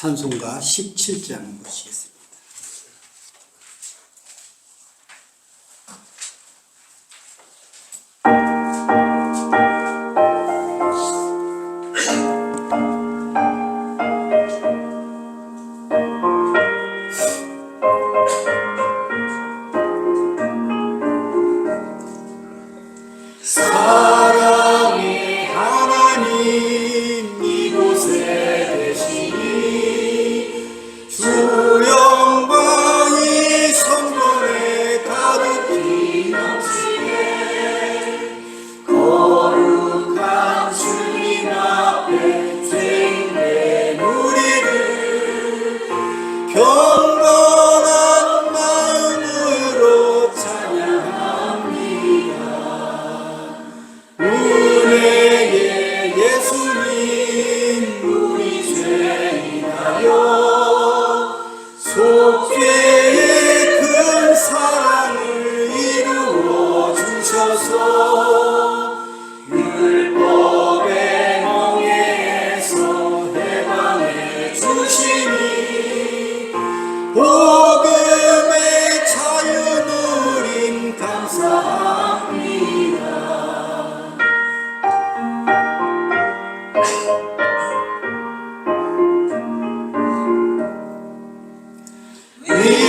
찬송가 17장 보시겠습니다. 사랑의 하나님 이곳에 계시니 주 영광이 성전에 가득히 넘치네 거룩한 주님 앞에 생된 우리를 경건한 마음으로 찬양합니다. 은혜의 예수님 우리 죄인하여 속죄의 큰 사랑을 이루어 주셔서 율법의 멍에서 해방해 주시니 복음의 자유 누림 감사합니다.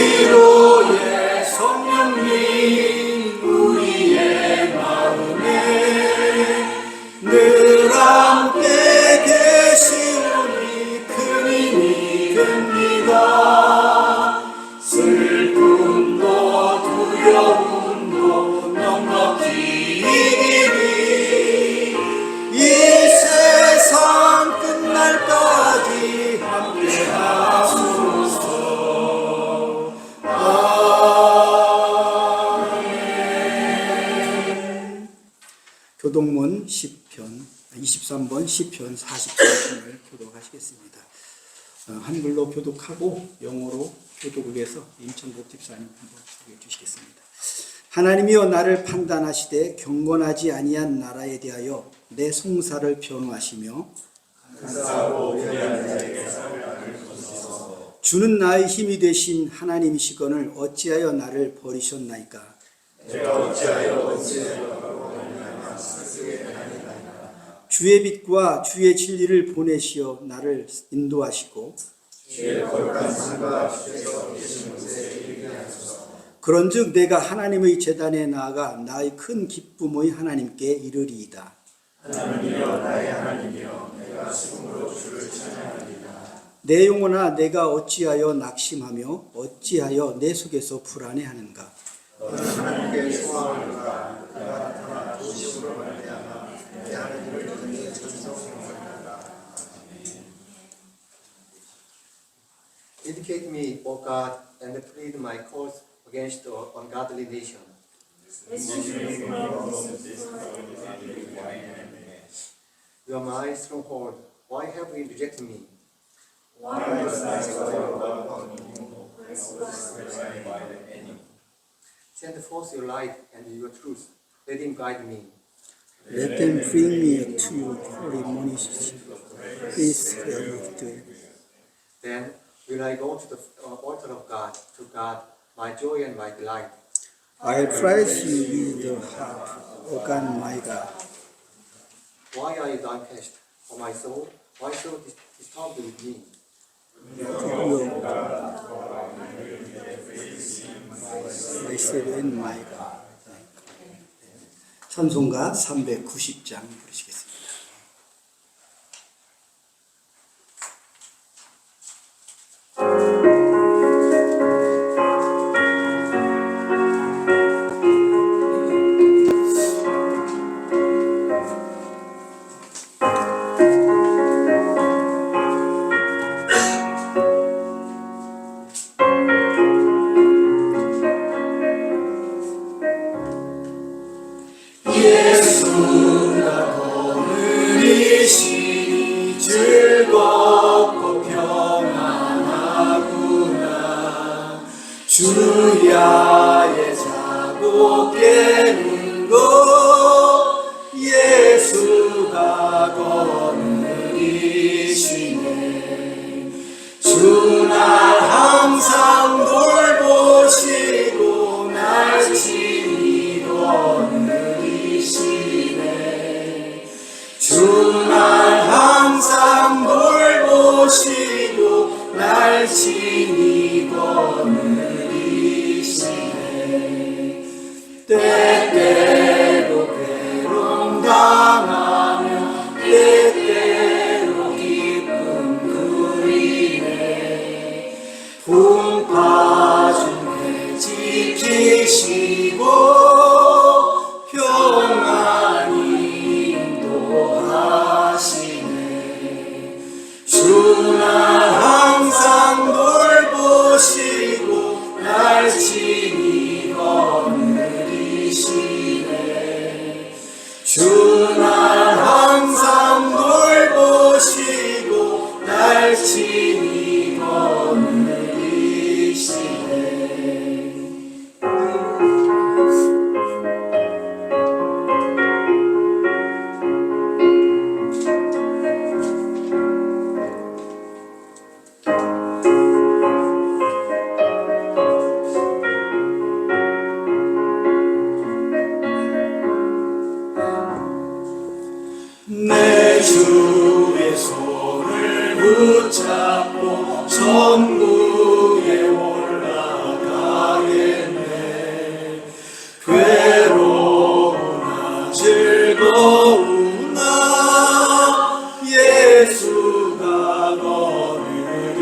위로의 성령님 우리의 마음에 늘 함께 계시오니 큰 힘이 됩니다. 슬픔도 두려움도 넉넉히 이기리 이 세상 끝날까지 함께 하소서. 교동문 10편 23번 시편 43편을 교독하시겠습니다. 한글로 교독하고 영어로 교독을 위해서 임천복 집사님 한번 소개해 주시겠습니다. 하나님이여 나를 판단하시되 경건하지 아니한 나라에 대하여 내 송사를 변호하시며 주는 나의 힘이 되신 하나님이시거늘 어찌하여 나를 버리셨나이까. 주의 빛과 주의 진리를 보내시어 나를 인도하시고 그런즉 내가 하나님의 제단에 나아가 나의 큰 기쁨의 하나님께 이르리이다. 하나님이여 나의 하나님이여 내가 지금으로 주를 찬양하리이다. 내 영혼아 내가 어찌하여 낙심하며 어찌하여 내 속에서 불안해하는가. 너는 하나님께 소망하는가. 그가 나타나 도심으로 말미암아 내 하나님을 등에 전성하리라. Vindicate me, O God, and plead my cause against the ungodly nation. You are my stronghold. Why have you rejected me? Send forth your light and your truth. Let him guide me. Let them bring me to your holy monition. Peace with them. Then will I go to the altar of God, to God, my joy and my delight. I'll praise you with the harp, O God my God. Why are you downcast, O my soul? Why so disturbed with me? my God. 찬송가 390장 부르시겠습니다. 즐겁고 평안하구나. 주야의 자고 깨는 것 예수가 거느리시네. 주 친히 거느리시네. 때때로 괴로움 당하며 때때로 기쁨 누리네. 풍파 중에 지키시고 평안히 인도하시네. 주는 항상 돌보시고 날 친히 거느리시네. 주는 항상 돌보시고 날 친히 거느리시네. 내 주의 손을 붙잡고 천국에 올라가겠네. 괴로우나 즐거우나 예수가 거느리시네.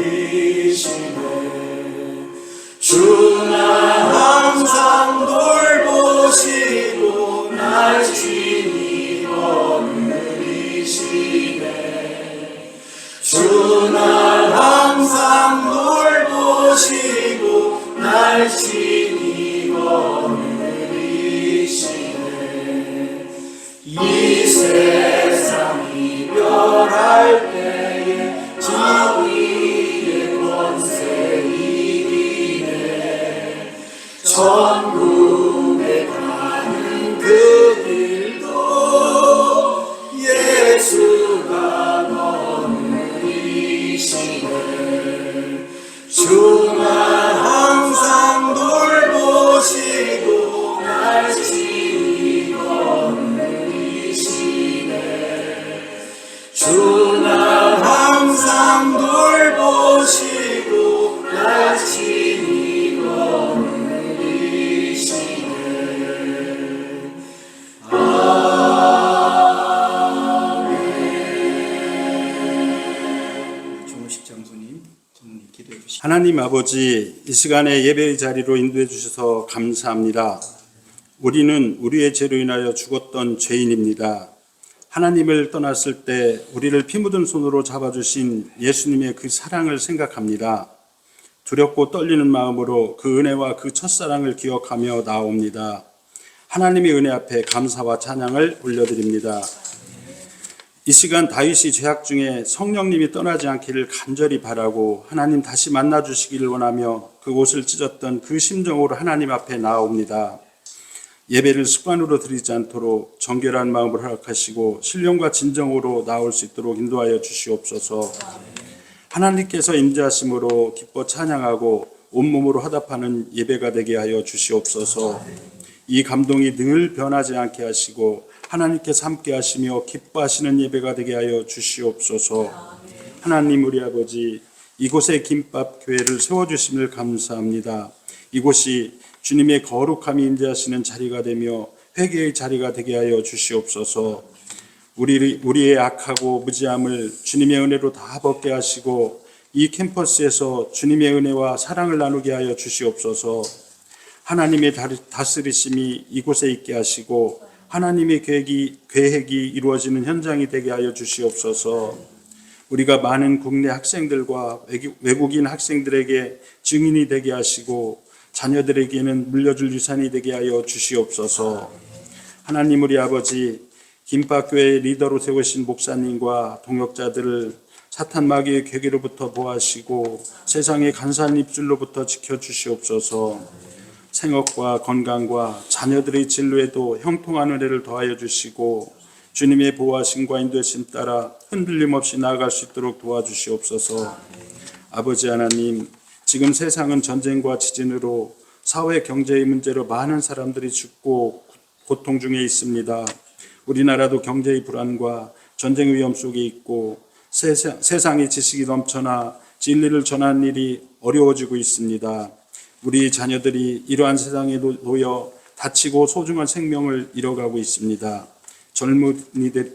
주는 항상 돌보시고 날 친히 거느리시네. 주는 항상 돌보시고 날 친히 거느리시네. 이 세상 이별할 때에 자위의 권세 이기네. 천국에 가는 그 길도 예수가 거느리시네. 주는 항상 돌보시고 날 친히 거느리시네. 주는 항상 돌보시고 날 친히 거느리시네. 조무식 장소님, 장로님 기도해 주시기. 하나님 아버지, 이 시간에 예배의 자리로 인도해 주셔서 감사합니다. 우리는 우리의 죄로 인하여 죽었던 죄인입니다. 하나님을 떠났을 때 우리를 피 묻은 손으로 잡아주신 예수님의 그 사랑을 생각합니다. 두렵고 떨리는 마음으로 그 은혜와 그 첫사랑을 기억하며 나옵니다. 하나님의 은혜 앞에 감사와 찬양을 올려드립니다. 이 시간 다윗이 죄악 중에 성령님이 떠나지 않기를 간절히 바라고 하나님 다시 만나 주시기를 원하며 그 옷을 찢었던 그 심정으로 하나님 앞에 나옵니다. 예배를 습관으로 드리지 않도록 정결한 마음을 허락하시고 신령과 진정으로 나올 수 있도록 인도하여 주시옵소서. 하나님께서 임재하심으로 기뻐 찬양하고 온몸으로 화답하는 예배가 되게 하여 주시옵소서. 이 감동이 늘 변하지 않게 하시고 하나님께서 함께 하시며 기뻐하시는 예배가 되게 하여 주시옵소서. 하나님 우리 아버지, 이곳에 김밥 교회를 세워주심을 감사합니다. 이곳이 주님의 거룩함이 임재하시는 자리가 되며 회개의 자리가 되게 하여 주시옵소서. 우리의 악하고 무지함을 주님의 은혜로 다 벗게 하시고 이 캠퍼스에서 주님의 은혜와 사랑을 나누게 하여 주시옵소서. 하나님의 다스리심이 이곳에 있게 하시고 하나님의 계획이 이루어지는 현장이 되게 하여 주시옵소서. 우리가 많은 국내 학생들과 외국인 학생들에게 증인이 되게 하시고 자녀들에게는 물려줄 유산이 되게 하여 주시옵소서. 하나님 우리 아버지, 김밥교회 리더로 세우신 목사님과 동역자들을 사탄 마귀의 괴계로부터 보호하시고 세상의 간사한 입술로부터 지켜주시옵소서. 생업과 건강과 자녀들의 진로에도 형통한 은혜를 더하여 주시고 주님의 보호하심과 인도하심 따라 흔들림 없이 나아갈 수 있도록 도와주시옵소서. 아버지 하나님, 지금 세상은 전쟁과 지진으로 사회 경제의 문제로 많은 사람들이 죽고 고통 중에 있습니다. 우리나라도 경제의 불안과 전쟁 위험 속에 있고 세상의 지식이 넘쳐나 진리를 전하는 일이 어려워지고 있습니다. 우리 자녀들이 이러한 세상에 놓여 다치고 소중한 생명을 잃어가고 있습니다.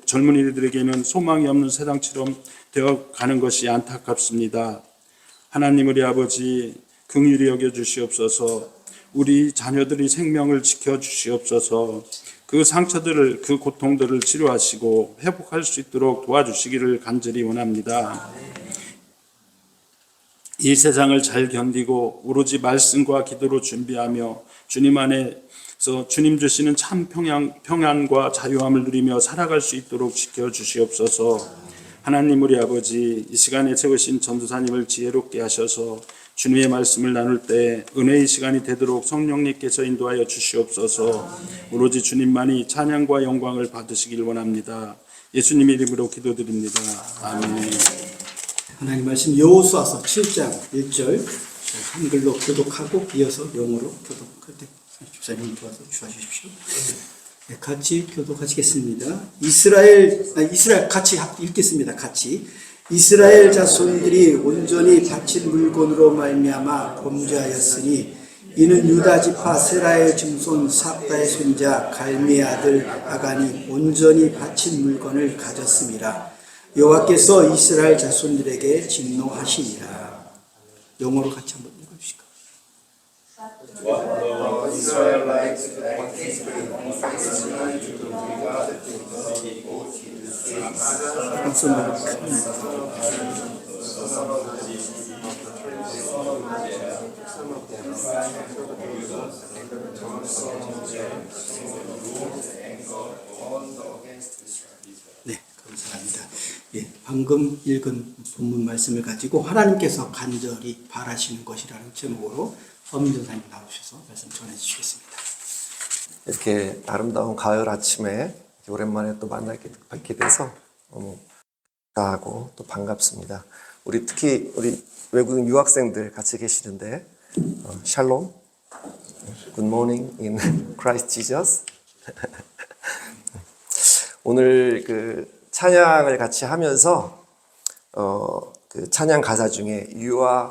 젊은이들에게는 소망이 없는 세상처럼 되어가는 것이 안타깝습니다. 하나님 우리 아버지 긍휼히 여겨 주시옵소서. 우리 자녀들이 생명을 지켜 주시옵소서. 그 상처들을, 그 고통들을 치료하시고 회복할 수 있도록 도와주시기를 간절히 원합니다. 이 세상을 잘 견디고 오로지 말씀과 기도로 준비하며 주님 안에서 주님 주시는 참 평안과 자유함을 누리며 살아갈 수 있도록 지켜주시옵소서. 하나님 우리 아버지 이 시간에 세우신 전도사님을 지혜롭게 하셔서 주님의 말씀을 나눌 때 은혜의 시간이 되도록 성령님께서 인도하여 주시옵소서. 오로지 주님만이 찬양과 영광을 받으시길 원합니다. 예수님 이름으로 기도드립니다. 아멘. 하나님 말씀 여호수아서 7장 1절 한글로 교독하고 이어서 영어로 교독할 때 주사님 도와서 주십시오. 네, 같이 교독하시겠습니다. 이스라엘 같이 읽겠습니다. 같이. 이스라엘 자손들이 온전히 바친 물건으로 말미암아 범죄하였으니 이는 유다 지파 세라의 증손 삽다의 손자 갈미의 아들 아간이 온전히 바친 물건을 가졌음이라. 여호와께서 이스라엘 자손들에게 진노하시니라. 영어로 같이 한번 읽어주실까요? 네, 감사합니다. 예, 방금 읽은 본문 말씀을 가지고 하나님께서 간절히 바라시는 것이라는 제목으로 엄전사님 나오셔서 말씀 전해 주시겠습니다. 이렇게 아름다운 가을 아침에 오랜만에 또 뵙게 돼서 너무 감사하고 또 반갑습니다. 특히 우리 외국인 유학생들 같이 계시는데 샬롬, Good morning in Christ Jesus. 오늘 그 찬양을 같이 하면서 그 찬양 가사 중에 You are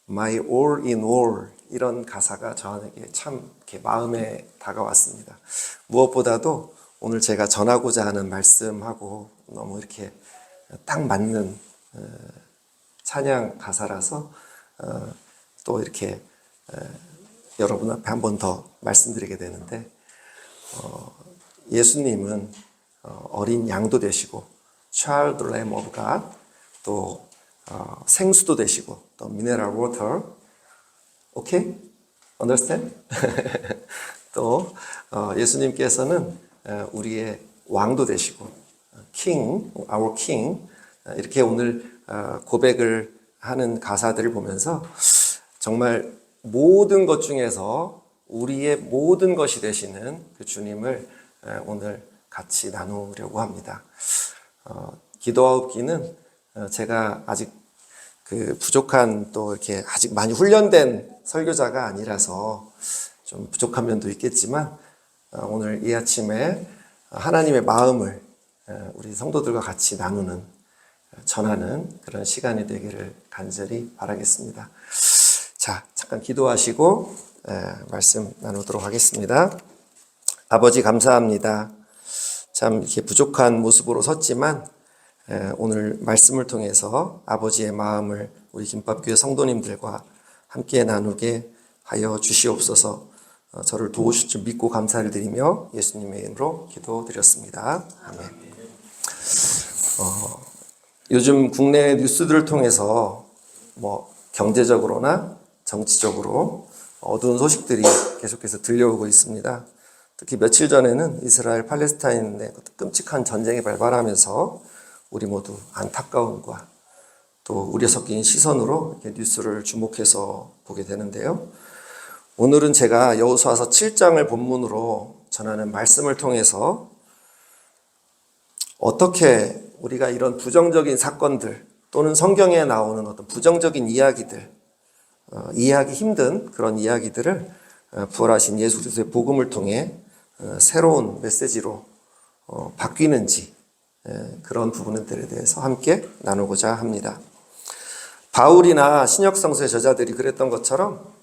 my all in all 이런 가사가 저에게 참 이렇게 마음에 다가왔습니다. 무엇보다도 오늘 제가 전하고자 하는 말씀하고 너무 이렇게 딱 맞는 찬양 가사라서 또 이렇게 여러분 앞에 한 번 더 말씀드리게 되는데 예수님은 어린 양도 되시고 Child Lamb of God 또 생수도 되시고 또 Mineral Water 오케이? Understand? 또 예수님께서는 우리의 왕도 되시고 King, our King 이렇게 오늘 고백을 하는 가사들을 보면서 정말 모든 것 중에서 우리의 모든 것이 되시는 그 주님을 오늘 같이 나누려고 합니다. 기도하옵기는 제가 아직 그 부족한 또 이렇게 아직 많이 훈련된 설교자가 아니라서 좀 부족한 면도 있겠지만 오늘 이 아침에 하나님의 마음을 우리 성도들과 같이 나누는 전하는 그런 시간이 되기를 간절히 바라겠습니다. 자, 잠깐 기도하시고 말씀 나누도록 하겠습니다. 아버지 감사합니다. 참 이렇게 부족한 모습으로 섰지만 오늘 말씀을 통해서 아버지의 마음을 우리 김밥교회 성도님들과 함께 나누게 하여 주시옵소서. 저를 도우실 줄 믿고 감사를 드리며 예수님의 이름으로 기도드렸습니다. 아멘. 요즘 국내 뉴스들을 통해서 경제적으로나 정치적으로 어두운 소식들이 계속해서 들려오고 있습니다. 특히 며칠 전에는 이스라엘 팔레스타인의 끔찍한 전쟁이 발발하면서 우리 모두 안타까움과 또 우려 섞인 시선으로 이렇게 뉴스를 주목해서 보게 되는데요. 오늘은 제가 여호수아서 7장을 본문으로 전하는 말씀을 통해서 어떻게 우리가 이런 부정적인 사건들 또는 성경에 나오는 어떤 부정적인 이야기들, 이해하기 힘든 그런 이야기들을 부활하신 예수 그리스도의 복음을 통해 새로운 메시지로 바뀌는지 그런 부분들에 대해서 함께 나누고자 합니다. 바울이나 신약 성서의 저자들이 그랬던 것처럼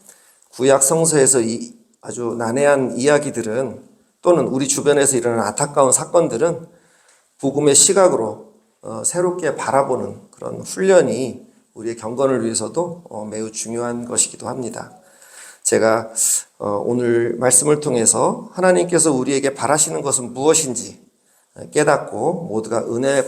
구약 성서에서 이 아주 난해한 이야기들은 또는 우리 주변에서 일어나는 안타까운 사건들은 복음의 시각으로 새롭게 바라보는 그런 훈련이 우리의 경건을 위해서도 매우 중요한 것이기도 합니다. 제가 오늘 말씀을 통해서 하나님께서 우리에게 바라시는 것은 무엇인지 깨닫고 모두가 은혜를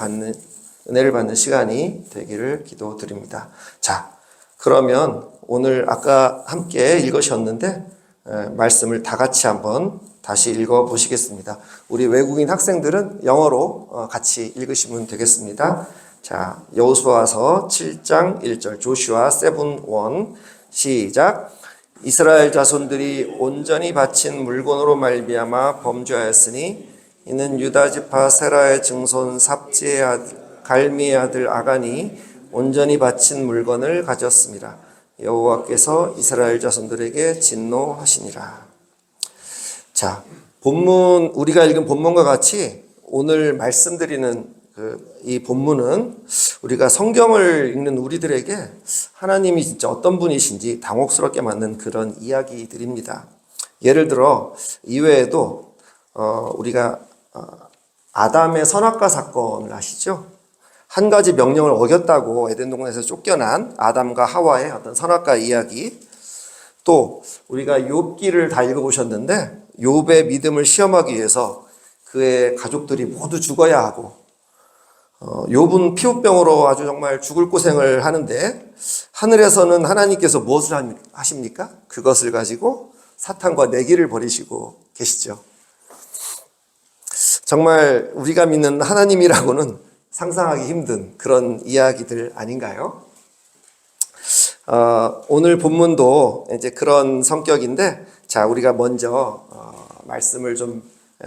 받는 시간이 되기를 기도드립니다. 자, 그러면 오늘 아까 함께 읽으셨는데 말씀을 다 같이 한번 다시 읽어보시겠습니다. 우리 외국인 학생들은 영어로 같이 읽으시면 되겠습니다. 자, 여호수아서 7장 1절 조슈아 7:1 시작. 이스라엘 자손들이 온전히 바친 물건으로 말미암아 범죄하였으니 이는 유다 지파 세라의 증손 삽지의 아들 갈미의 아들 아간이 온전히 바친 물건을 가졌습니다. 여호와께서 이스라엘 자손들에게 진노하시니라. 자, 본문 우리가 읽은 본문과 같이 오늘 말씀드리는 이 본문은 우리가 성경을 읽는 우리들에게 하나님이 진짜 어떤 분이신지 당혹스럽게 만든 그런 이야기들입니다. 예를 들어 이외에도 우리가 아담의 선악과 사건을 아시죠? 한 가지 명령을 어겼다고 에덴 동산에서 쫓겨난 아담과 하와의 어떤 선악과 이야기, 또 우리가 욥기를 다 읽어보셨는데 욥의 믿음을 시험하기 위해서 그의 가족들이 모두 죽어야 하고 욥은 피부병으로 아주 정말 죽을 고생을 하는데 하늘에서는 하나님께서 무엇을 하십니까? 그것을 가지고 사탄과 내기를 벌이시고 계시죠. 정말 우리가 믿는 하나님이라고는 상상하기 힘든 그런 이야기들 아닌가요? 오늘 본문도 이제 그런 성격인데, 자, 우리가 먼저 말씀을 좀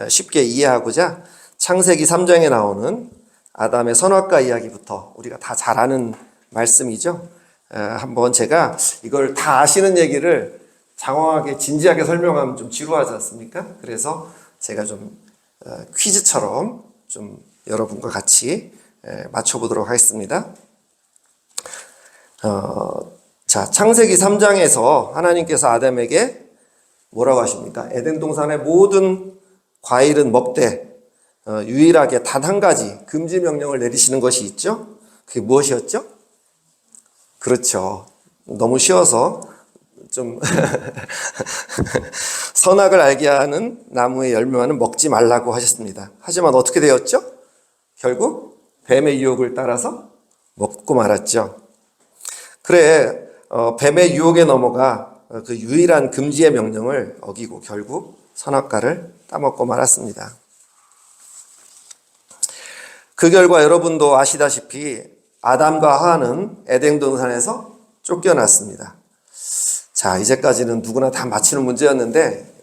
쉽게 이해하고자 창세기 3장에 나오는 아담의 선악과 이야기부터 우리가 다 잘 아는 말씀이죠. 한번 제가 이걸 다 아시는 얘기를 장황하게 진지하게 설명하면 좀 지루하지 않습니까? 그래서 제가 좀 퀴즈처럼 좀 여러분과 같이 맞춰보도록 하겠습니다. 자, 창세기 3장에서 하나님께서 아담에게 뭐라고 하십니까? 에덴 동산의 모든 과일은 먹되 유일하게 단 한 가지 금지 명령을 내리시는 것이 있죠. 그게 무엇이었죠? 그렇죠. 너무 쉬워서 좀 선악을 알게 하는 나무의 열매만은 먹지 말라고 하셨습니다. 하지만 어떻게 되었죠? 결국 뱀의 유혹을 따라서 먹고 말았죠. 그래, 뱀의 유혹에 넘어가 그 유일한 금지의 명령을 어기고 결국 선악과를 따먹고 말았습니다. 그 결과 여러분도 아시다시피 아담과 하와는 에덴 동산에서 쫓겨났습니다. 자, 이제까지는 누구나 다 맞히는 문제였는데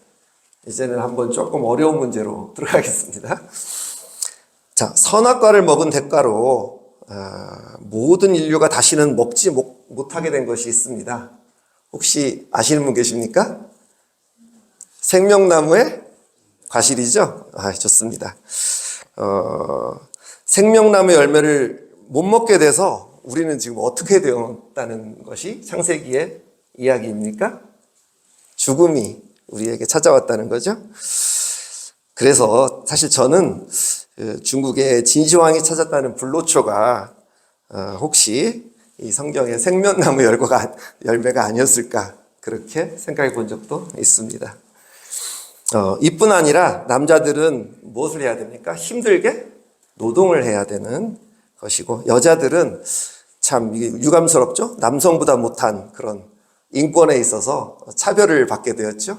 이제는 한번 조금 어려운 문제로 들어가겠습니다. 자, 선악과를 먹은 대가로 모든 인류가 다시는 먹지 못하게 된 것이 있습니다. 혹시 아시는 분 계십니까? 생명나무의 과실이죠? 좋습니다. 생명나무 열매를 못 먹게 돼서 우리는 지금 어떻게 되었다는 것이 창세기의 이야기입니까? 죽음이 우리에게 찾아왔다는 거죠. 그래서 사실 저는 중국의 진시황이 찾았다는 불로초가 혹시 이 성경의 생명나무 열매가 아니었을까 그렇게 생각해 본 적도 있습니다. 이뿐 아니라 남자들은 무엇을 해야 됩니까? 힘들게 노동을 해야 되는 것이고 여자들은 참 유감스럽죠? 남성보다 못한 그런 인권에 있어서 차별을 받게 되었죠.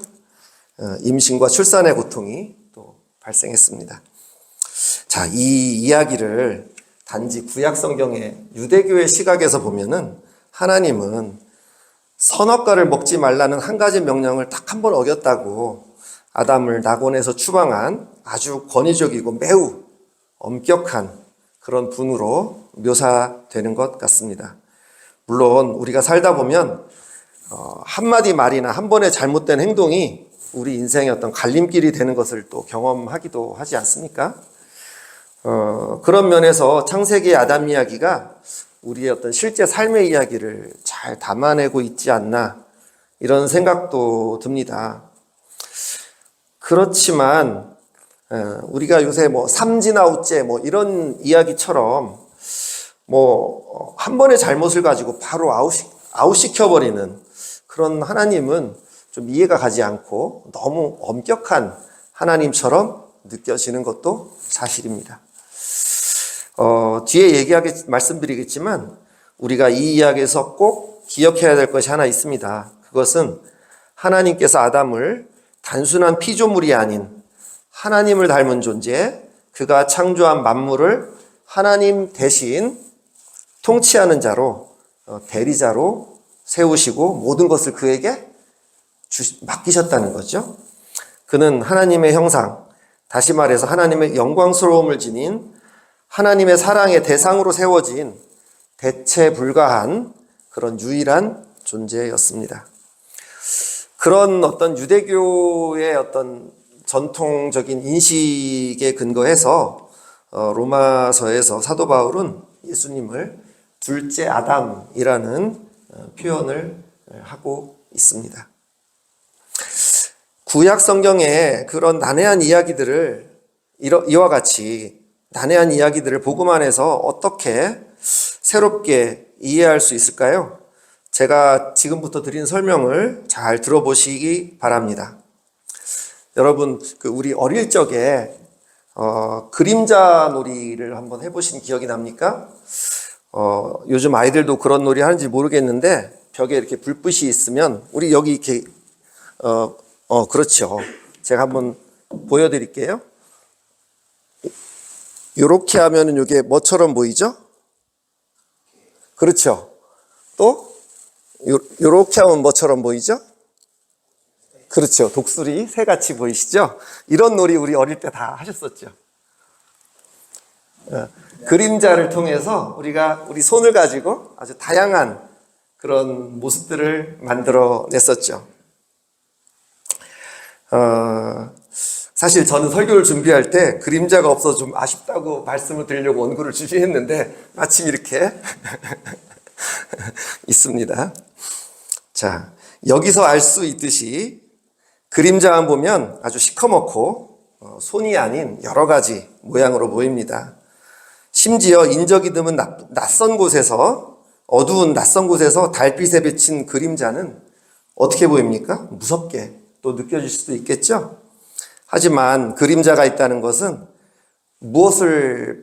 임신과 출산의 고통이 또 발생했습니다. 자, 이 이야기를 단지 구약 성경의 유대교의 시각에서 보면은 하나님은 선악과를 먹지 말라는 한 가지 명령을 딱 한 번 어겼다고 아담을 낙원에서 추방한 아주 권위적이고 매우 엄격한 그런 분으로 묘사되는 것 같습니다. 물론 우리가 살다 보면 한마디 말이나 한 번의 잘못된 행동이 우리 인생의 어떤 갈림길이 되는 것을 또 경험하기도 하지 않습니까? 그런 면에서 창세기의 아담 이야기가 우리의 어떤 실제 삶의 이야기를 잘 담아내고 있지 않나 이런 생각도 듭니다. 그렇지만 우리가 요새 뭐 삼진아웃제 뭐 이런 이야기처럼 뭐 한 번의 잘못을 가지고 바로 아웃시켜버리는 그런 하나님은 좀 이해가 가지 않고 너무 엄격한 하나님처럼 느껴지는 것도 사실입니다. 뒤에 말씀드리겠지만 우리가 이 이야기에서 꼭 기억해야 될 것이 하나 있습니다. 그것은 하나님께서 아담을 단순한 피조물이 아닌 하나님을 닮은 존재, 그가 창조한 만물을 하나님 대신 통치하는 자로, 대리자로 세우시고 모든 것을 그에게 맡기셨다는 거죠. 그는 하나님의 형상, 다시 말해서 하나님의 영광스러움을 지닌 하나님의 사랑의 대상으로 세워진 대체 불가한 그런 유일한 존재였습니다. 그런 어떤 유대교의 어떤 전통적인 인식에 근거해서 로마서에서 사도 바울은 예수님을 둘째 아담이라는 표현을 하고 있습니다. 구약 성경의 그런 난해한 이야기들을 이와 같이 난해한 이야기들을 복음 안에서 어떻게 새롭게 이해할 수 있을까요? 제가 지금부터 드린 설명을 잘 들어보시기 바랍니다. 여러분, 우리 어릴 적에 그림자 놀이를 한번 해보신 기억이 납니까? 요즘 아이들도 그런 놀이 하는지 모르겠는데 벽에 이렇게 불빛이 있으면 우리 여기 이렇게 그렇죠. 제가 한번 보여드릴게요. 이렇게 하면은 이게 뭐처럼 보이죠? 그렇죠. 또 요렇게 하면 뭐처럼 보이죠? 그렇죠. 독수리 새같이 보이시죠? 이런 놀이 우리 어릴 때 다 하셨었죠. 그림자를 통해서 우리가 우리 손을 가지고 아주 다양한 그런 모습들을 만들어 냈었죠. 사실 저는 설교를 준비할 때 그림자가 없어서 좀 아쉽다고 말씀을 드리려고 원고를 준비했는데 마침 이렇게 있습니다. 자, 여기서 알 수 있듯이 그림자만 보면 아주 시커멓고 손이 아닌 여러 가지 모양으로 보입니다. 심지어 인적이 드문 낯선 곳에서 어두운 낯선 곳에서 달빛에 비친 그림자는 어떻게 보입니까? 무섭게 또 느껴질 수도 있겠죠? 하지만 그림자가 있다는 것은 무엇을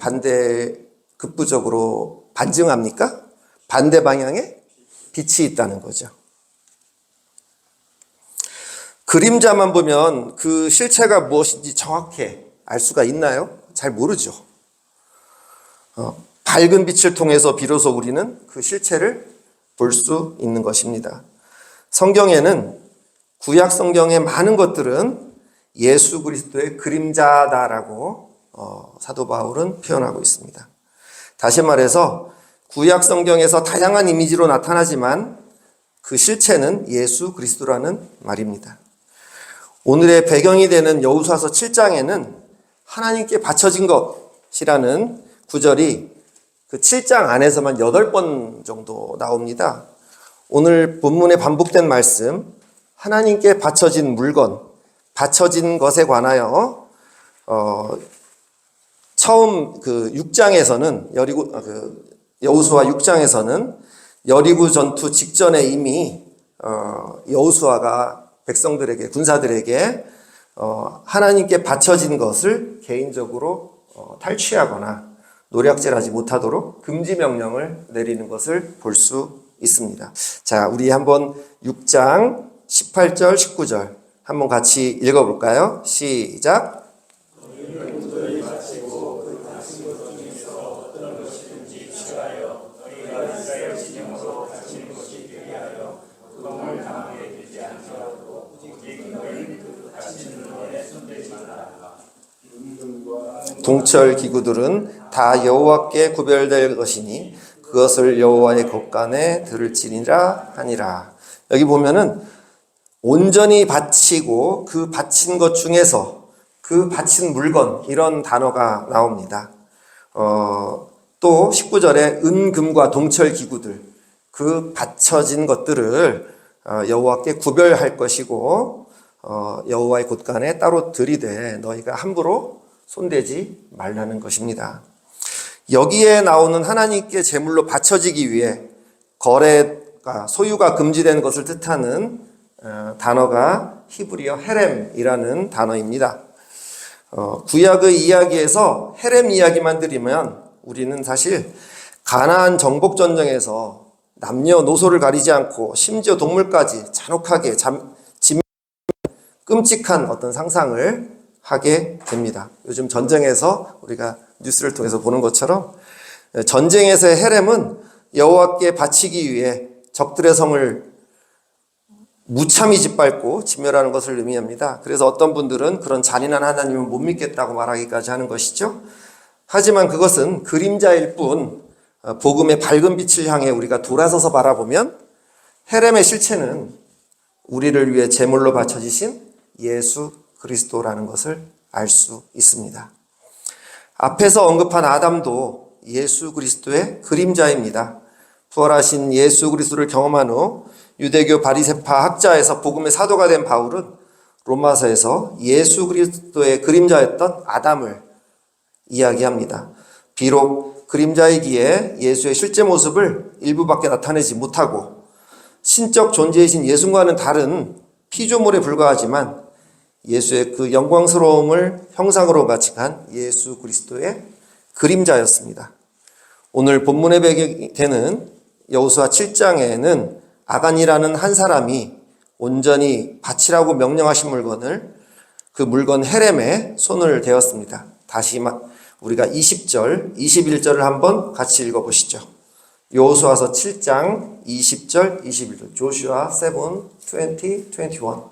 극부적으로 반증합니까? 반대 방향에 빛이 있다는 거죠. 그림자만 보면 그 실체가 무엇인지 정확히 알 수가 있나요? 잘 모르죠. 밝은 빛을 통해서 비로소 우리는 그 실체를 볼 수 있는 것입니다. 성경에는 구약 성경의 많은 것들은 예수 그리스도의 그림자다라고 사도 바울은 표현하고 있습니다. 다시 말해서 구약 성경에서 다양한 이미지로 나타나지만 그 실체는 예수 그리스도라는 말입니다. 오늘의 배경이 되는 여호수아서 7장에는 하나님께 바쳐진 것이라는 구절이 그 7장 안에서만 8번 정도 나옵니다. 오늘 본문에 반복된 말씀, 하나님께 바쳐진 물건, 바쳐진 것에 관하여 처음 그 6장에서는 여호수아 6장에서는 여리고 전투 직전에 이미 여호수아가 백성들에게 군사들에게 하나님께 바쳐진 것을 개인적으로 탈취하거나 노략질하지 못하도록 금지 명령을 내리는 것을 볼 수 있습니다. 자, 우리 한번 6장 18절 19절 한번 같이 읽어볼까요? 시작. 동철 기구들은 다 여호와께 구별될 것이니 그것을 여호와의 곳간에 들을지니라 하니라. 여기 보면은 온전히 바치고 그 바친 것 중에서 그 바친 물건 이런 단어가 나옵니다. 또 19절에 은금과 동철 기구들, 그 바쳐진 것들을 여호와께 구별할 것이고 여호와의 곳간에 따로 들이되 너희가 함부로 손대지 말라는 것입니다. 여기에 나오는 하나님께 제물로 바쳐지기 위해 거래가 소유가 금지된 것을 뜻하는 단어가 히브리어 헤렘이라는 단어입니다. 구약의 이야기에서 헤렘 이야기만 들으면 우리는 사실 가나안 정복 전쟁에서 남녀노소를 가리지 않고 심지어 동물까지 잔혹하게 끔찍한 어떤 상상을 하게 됩니다. 요즘 전쟁에서 우리가 뉴스를 통해서 보는 것처럼 전쟁에서의 헤렘은 여호와께 바치기 위해 적들의 성을 무참히 짓밟고 진멸하는 것을 의미합니다. 그래서 어떤 분들은 그런 잔인한 하나님은 못 믿겠다고 말하기까지 하는 것이죠. 하지만 그것은 그림자일 뿐 복음의 밝은 빛을 향해 우리가 돌아서서 바라보면 헤렘의 실체는 우리를 위해 제물로 바쳐지신 예수 그리스도라는 것을 알 수 있습니다. 앞에서 언급한 아담도 예수 그리스도의 그림자입니다. 부활하신 예수 그리스도를 경험한 후 유대교 바리새파 학자에서 복음의 사도가 된 바울은 로마서에서 예수 그리스도의 그림자였던 아담을 이야기합니다. 비록 그림자이기에 예수의 실제 모습을 일부밖에 나타내지 못하고 신적 존재이신 예수와는 다른 피조물에 불과하지만 예수의 그 영광스러움을 형상으로 가칭한 예수 그리스도의 그림자였습니다. 오늘 본문의 배경이 되는 여호수아 7장에는 아간이라는 한 사람이 온전히 바치라고 명령하신 물건을 그 물건 헤렘에 손을 대었습니다. 다시 우리가 20절, 21절을 한번 같이 읽어보시죠. 여호수아서 7장 20절, 21절. 조슈아 7, 20, 21.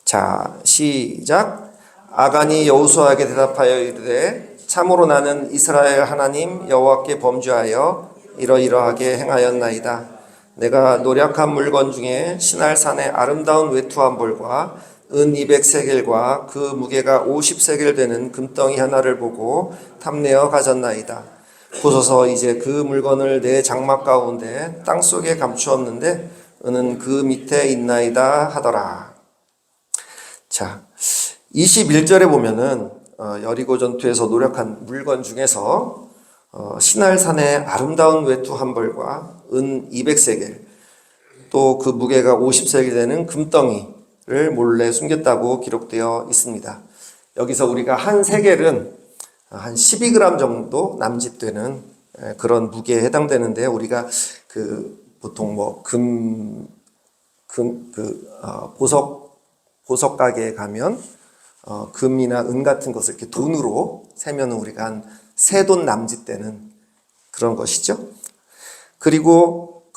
자, 시작. 아간이 여호수아에게 대답하여 이르되 참으로 나는 이스라엘 하나님 여호와께 범죄하여 이러이러하게 행하였나이다. 내가 노력한 물건 중에 시날산의 아름다운 외투한 벌과 은 200세겔과 그 무게가 50세겔 되는 금덩이 하나를 보고 탐내어 가졌나이다. 보소서 이제 그 물건을 내 장막 가운데 땅속에 감추었는데 은은 그 밑에 있나이다 하더라. 자, 21절에 보면은 여리고 전투에서 노력한 물건 중에서 시날산의 아름다운 외투 한 벌과 은 200세겔 또 그 무게가 50세겔 되는 금덩이를 몰래 숨겼다고 기록되어 있습니다. 여기서 우리가 한 세겔은 한 12g 정도 남짓되는 그런 무게에 해당되는데 우리가 보통 보석 가게에 가면 금이나 은 같은 것을 이렇게 돈으로 세면 우리가 한 세 돈 남짓되는 그런 것이죠. 그리고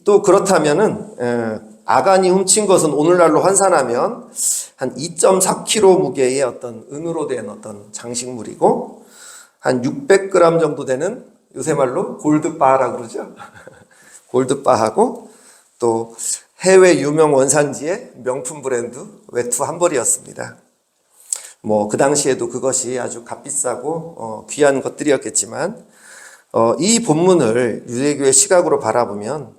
또 그렇다면은 아간이 훔친 것은 오늘날로 환산하면 한 2.4kg 무게의 어떤 은으로 된 어떤 장식물이고 한 600g 정도 되는 요새 말로 골드바라고 그러죠. 골드바하고 또 해외 유명 원산지의 명품 브랜드 외투 한 벌이었습니다. 그 당시에도 그것이 아주 값비싸고 귀한 것들이었겠지만 이 본문을 유대교의 시각으로 바라보면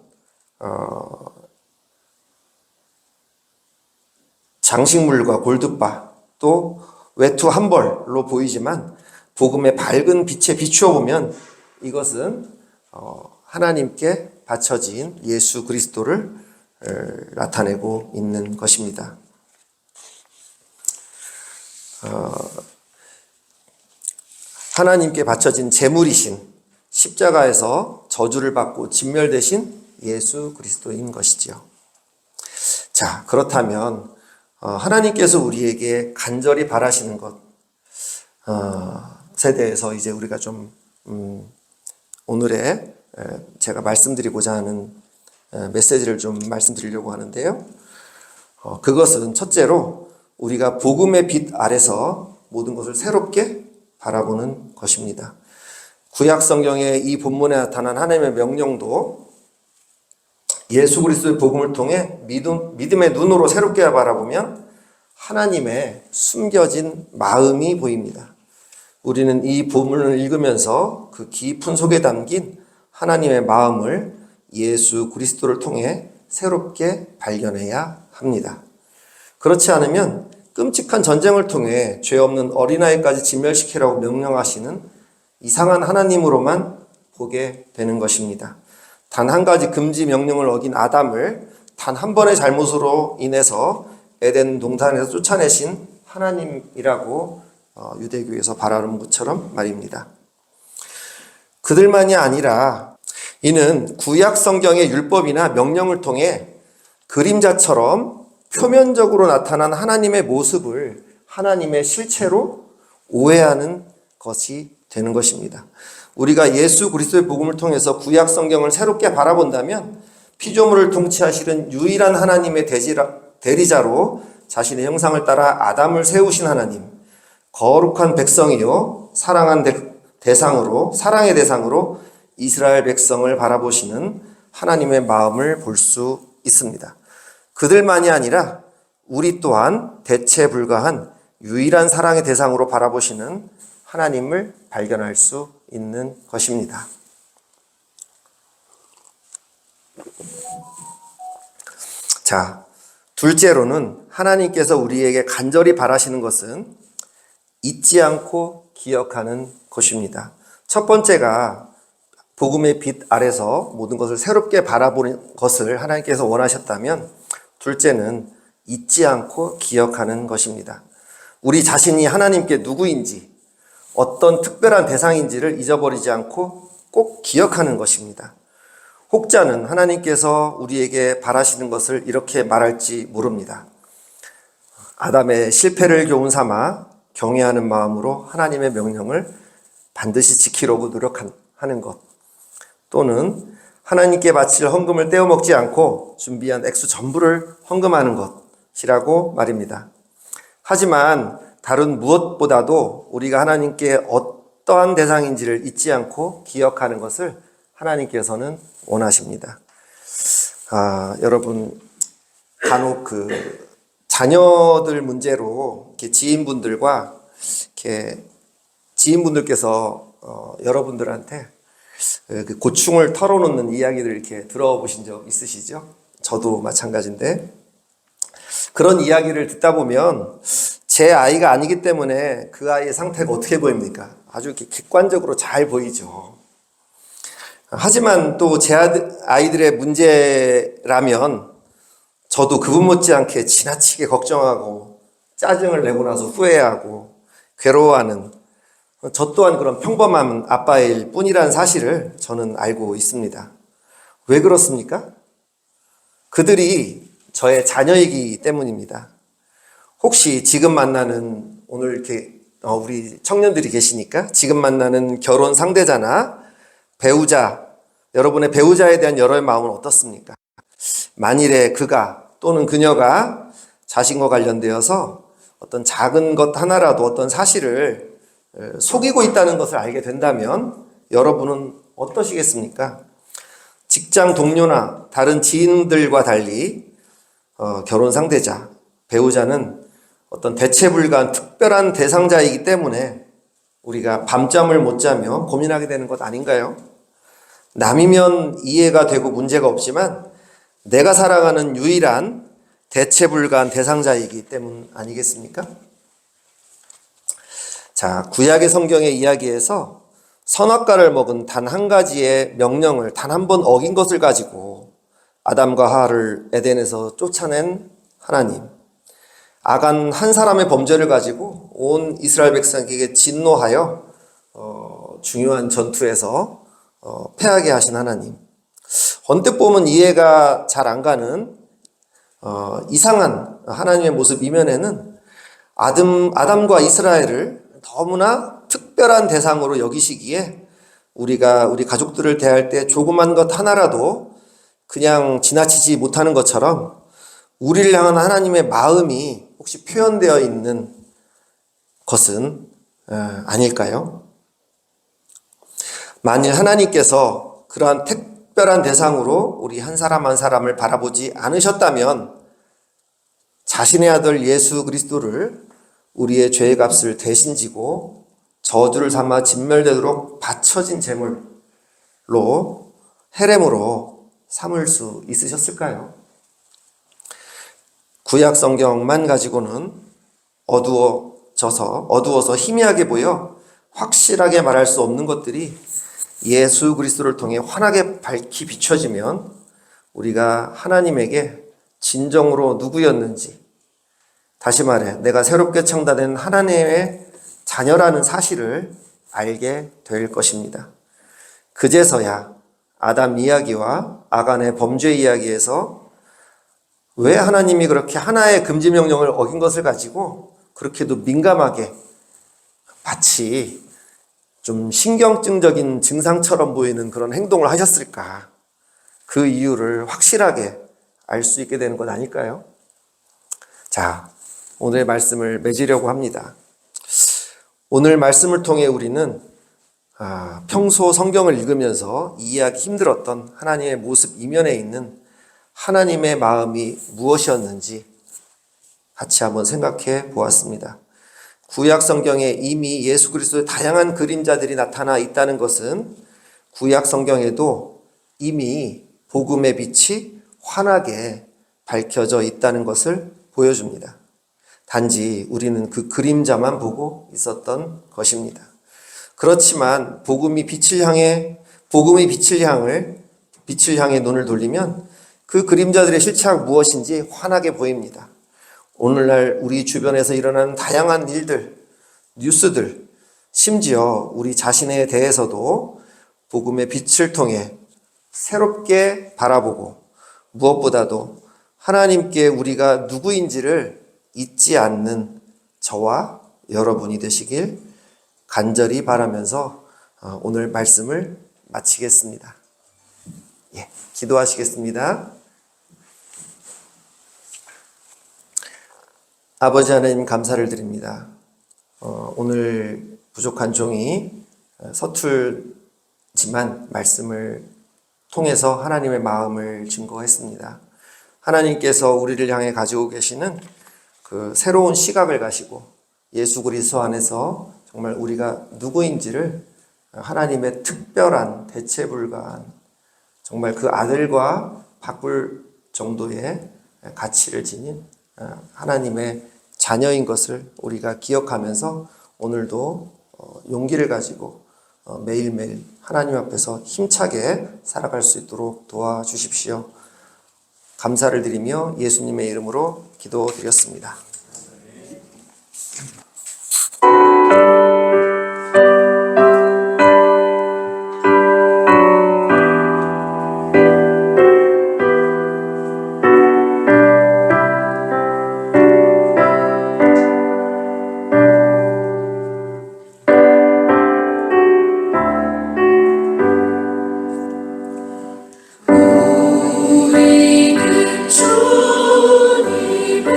장식물과 골드바 또 외투 한 벌로 보이지만 복음의 밝은 빛에 비추어 보면 이것은 하나님께 바쳐진 예수 그리스도를 나타내고 있는 것입니다. 하나님께 바쳐진 제물이신 십자가에서 저주를 받고 진멸되신 예수 그리스도인 것이지요. 자, 그렇다면 하나님께서 우리에게 간절히 바라시는 것에 대해서 이제 우리가 좀 오늘의 제가 말씀드리고자 하는 메시지를 좀 말씀드리려고 하는데요. 그것은 첫째로 우리가 복음의 빛 아래서 모든 것을 새롭게 바라보는 것입니다. 구약 성경의 이 본문에 나타난 하나님의 명령도 예수 그리스도의 복음을 통해 믿음의 눈으로 새롭게 바라보면 하나님의 숨겨진 마음이 보입니다. 우리는 이 본문을 읽으면서 그 깊은 속에 담긴 하나님의 마음을 예수 그리스도를 통해 새롭게 발견해야 합니다. 그렇지 않으면 끔찍한 전쟁을 통해 죄 없는 어린아이까지 진멸시키라고 명령하시는 이상한 하나님으로만 보게 되는 것입니다. 단 한 가지 금지 명령을 어긴 아담을 단 한 번의 잘못으로 인해서 에덴 동산에서 쫓아내신 하나님이라고 유대교에서 말하는 것처럼 말입니다. 그들만이 아니라 이는 구약 성경의 율법이나 명령을 통해 그림자처럼 표면적으로 나타난 하나님의 모습을 하나님의 실체로 오해하는 것이 되는 것입니다. 우리가 예수 그리스도의 복음을 통해서 구약 성경을 새롭게 바라본다면 피조물을 통치하시는 유일한 하나님의 대리자로 자신의 형상을 따라 아담을 세우신 하나님, 거룩한 백성이요 사랑의 대상으로 이스라엘 백성을 바라보시는 하나님의 마음을 볼 수 있습니다. 그들만이 아니라 우리 또한 대체 불가한 유일한 사랑의 대상으로 바라보시는 하나님을 발견할 수 있는 것입니다. 자, 둘째로는 하나님께서 우리에게 간절히 바라시는 것은 잊지 않고 기억하는 것입니다. 첫 번째가 복음의 빛 아래서 모든 것을 새롭게 바라보는 것을 하나님께서 원하셨다면, 둘째는 잊지 않고 기억하는 것입니다. 우리 자신이 하나님께 누구인지, 어떤 특별한 대상인지를 잊어버리지 않고 꼭 기억하는 것입니다. 혹자는 하나님께서 우리에게 바라시는 것을 이렇게 말할지 모릅니다. 아담의 실패를 교훈 삼아 경외하는 마음으로 하나님의 명령을 반드시 지키려고 노력하는 것, 또는 하나님께 바칠 헌금을 떼어먹지 않고 준비한 액수 전부를 헌금하는 것이라고 말입니다. 하지만 다른 무엇보다도 우리가 하나님께 어떠한 대상인지를 잊지 않고 기억하는 것을 하나님께서는 원하십니다. 여러분, 간혹 자녀들 문제로 이렇게 지인분들께서 여러분들한테 그 고충을 털어놓는 이야기들 이렇게 들어보신 적 있으시죠? 저도 마찬가지인데, 그런 이야기를 듣다 보면 제 아이가 아니기 때문에 그 아이의 상태가 어떻게 보입니까? 아주 이렇게 객관적으로 잘 보이죠. 하지만 또 제 아이들의 문제라면 저도 그분 못지않게 지나치게 걱정하고 짜증을 내고 나서 후회하고 괴로워하는, 저 또한 그런 평범한 아빠일 뿐이라는 사실을 저는 알고 있습니다. 왜 그렇습니까? 그들이 저의 자녀이기 때문입니다. 혹시 지금 만나는, 오늘 이렇게 우리 청년들이 계시니까 지금 만나는 결혼 상대자나 배우자, 여러분의 배우자에 대한 여러의 마음은 어떻습니까? 만일에 그가 또는 그녀가 자신과 관련되어서 어떤 작은 것 하나라도 어떤 사실을 속이고 있다는 것을 알게 된다면 여러분은 어떠시겠습니까? 직장 동료나 다른 지인들과 달리 결혼 상대자, 배우자는 어떤 대체 불가한 특별한 대상자이기 때문에 우리가 밤잠을 못 자며 고민하게 되는 것 아닌가요? 남이면 이해가 되고 문제가 없지만 내가 사랑하는 유일한 대체 불가한 대상자이기 때문 아니겠습니까? 자, 구약의 성경의 이야기에서 선악과를 먹은 단 한 가지의 명령을 단 한 번 어긴 것을 가지고 아담과 하와를 에덴에서 쫓아낸 하나님, 아간 한 사람의 범죄를 가지고 온 이스라엘 백성에게 진노하여 중요한 전투에서 패하게 하신 하나님, 언뜻 보면 이해가 잘 안 가는 이상한 하나님의 모습 이면에는 아담과 이스라엘을 너무나 특별한 대상으로 여기시기에 우리 가족들을 대할 때 조그만 것 하나라도 그냥 지나치지 못하는 것처럼 우리를 향한 하나님의 마음이 혹시 표현되어 있는 것은 아닐까요? 만일 하나님께서 그러한 특별한 대상으로 우리 한 사람 한 사람을 바라보지 않으셨다면 자신의 아들 예수 그리스도를 우리의 죄의 값을 대신 지고 저주를 삼아 진멸되도록 바쳐진 제물로 헤렘으로 삼을 수 있으셨을까요? 구약 성경만 가지고는 어두워서 희미하게 보여 확실하게 말할 수 없는 것들이 예수 그리스도를 통해 환하게 밝히 비춰지면 우리가 하나님에게 진정으로 누구였는지, 다시 말해 내가 새롭게 창단된 하나님의 자녀라는 사실을 알게 될 것입니다. 그제서야 아담 이야기와 아간의 범죄 이야기에서 왜 하나님이 그렇게 하나의 금지 명령을 어긴 것을 가지고 그렇게도 민감하게 마치 좀 신경증적인 증상처럼 보이는 그런 행동을 하셨을까? 그 이유를 확실하게 알 수 있게 되는 것 아닐까요? 자, 오늘의 말씀을 맺으려고 합니다. 오늘 말씀을 통해 우리는 평소 성경을 읽으면서 이해하기 힘들었던 하나님의 모습 이면에 있는 하나님의 마음이 무엇이었는지 같이 한번 생각해 보았습니다. 구약 성경에 이미 예수 그리스도의 다양한 그림자들이 나타나 있다는 것은 구약 성경에도 이미 복음의 빛이 환하게 밝혀져 있다는 것을 보여줍니다. 단지 우리는 그 그림자만 보고 있었던 것입니다. 그렇지만 복음이 빛을 향해 눈을 돌리면 그 그림자들의 실체가 무엇인지 환하게 보입니다. 오늘날 우리 주변에서 일어나는 다양한 일들, 뉴스들, 심지어 우리 자신에 대해서도 복음의 빛을 통해 새롭게 바라보고 무엇보다도 하나님께 우리가 누구인지를 잊지 않는 저와 여러분이 되시길 간절히 바라면서 오늘 말씀을 마치겠습니다. 기도하시겠습니다. 아버지 하나님 감사를 드립니다. 오늘 부족한 종이 서툴지만 말씀을 통해서 하나님의 마음을 증거했습니다. 하나님께서 우리를 향해 가지고 계시는 그 새로운 시각을 가지고 예수 그리스도 안에서 정말 우리가 누구인지를 하나님의 특별한 대체 불가한 정말 그 아들과 바꿀 정도의 가치를 지닌 하나님의 자녀인 것을 우리가 기억하면서 오늘도 용기를 가지고 매일매일 하나님 앞에서 힘차게 살아갈 수 있도록 도와주십시오. 감사를 드리며 예수님의 이름으로 기도드렸습니다. 우리는 주님을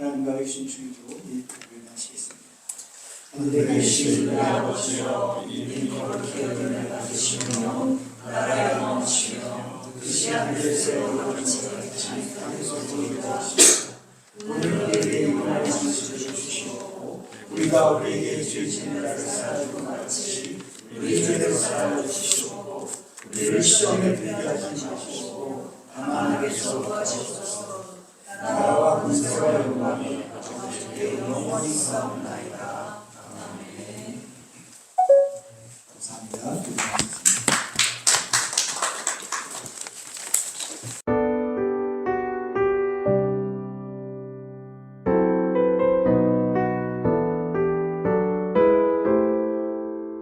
하나님과 백신 중기로 이 부분을 마치겠습니다. 하늘에 계신 우리 아버지여, 이름이 거룩히 여김을 받으시며 나라가 넘치며 뜻이 하늘에서 같이 땅에서도 이루어지시고 오늘 우리에게 용을 주시옵시고 우리가 우리에게 죄 짓는 자를 사하고 같이 우리 죄를 사하여 주시옵고 우리를 시험에 들게 하지 마시고 다만 악에서 구하시옵소서. 나라와 권세와 영광이 아버지께 영원히 있사옵나이다.